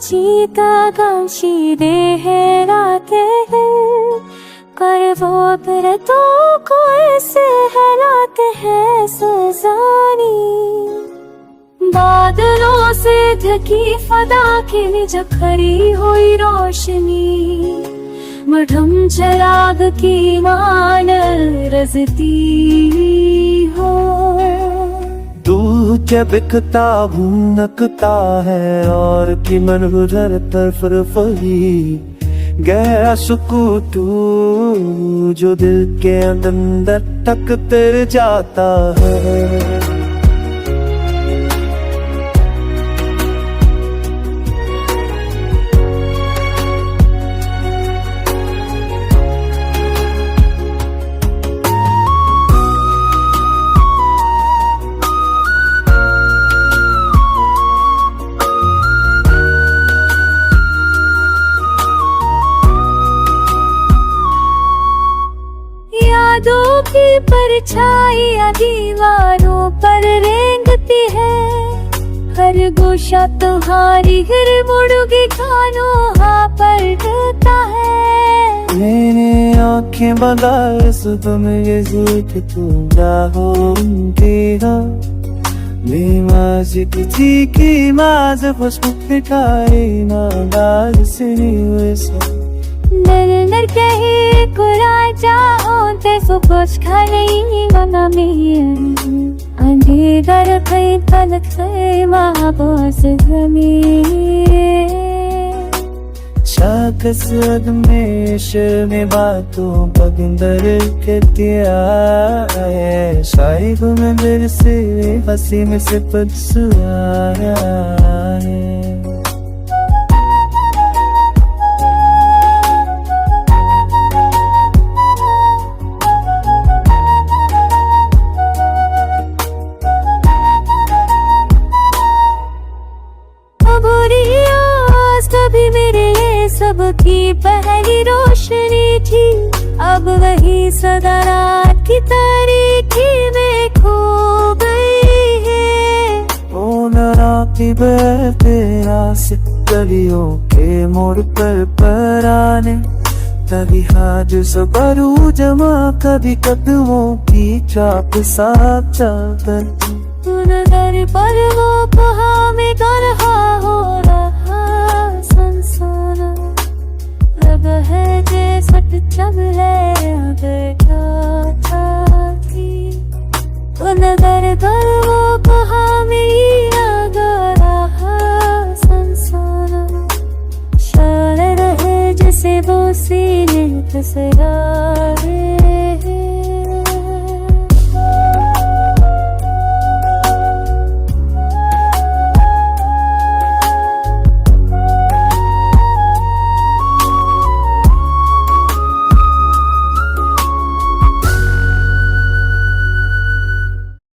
चिताकांक्षी देहराते हैं, कर वो बिरतों को ऐसे हिलाते हैं सुजानी। बादलों से ढकी फदा के जब खड़ी हुई रोशनी, मढ़म चराग की मान रजती हो। दूध क्या बिकता भूनकता है और की मन उधर तरफ रफी, गहरा सुकून तू जो दिल के अंदर तक तर जाता है। यादों की परछाइयाँ दीवारों पर रेंगती है, हर गोशा तुम्हारी गिर मुड़गी खानों पर ढलता है। मैंने आँखें बंदा सुबह में ये ज़िक्र तू होंगी हो, बेमाज किसी की माज खुशबू फिटाई ना दाल से नहीं हुए सो। नर कहे कुरा जाओ ते सो कुछ खाने मना में, अंधेर कहीं तलक से महाबोस जमीन। शाखस में शर्म बातों बगिंदर के दिया है, साहिब में मेरे से हंसी में से पदसुआया है। कभी मेरे सबकी पहली रोशनी थी, अब वही सदा रात की तारीकी में खो गई है। ओ नाराती तेरा से गलियों के मोड़ पर पराने, तभी हाथ सबरू जमा कभी कदमों की चाप साफ चाहकर। नजर पर वो कहा में तरहा हो रहा संसार, लग है जैसे जब है बैठा था थी। नजर पर वो कहा में लग रहा संसार, शायर है जैसे वो सीने तसरा।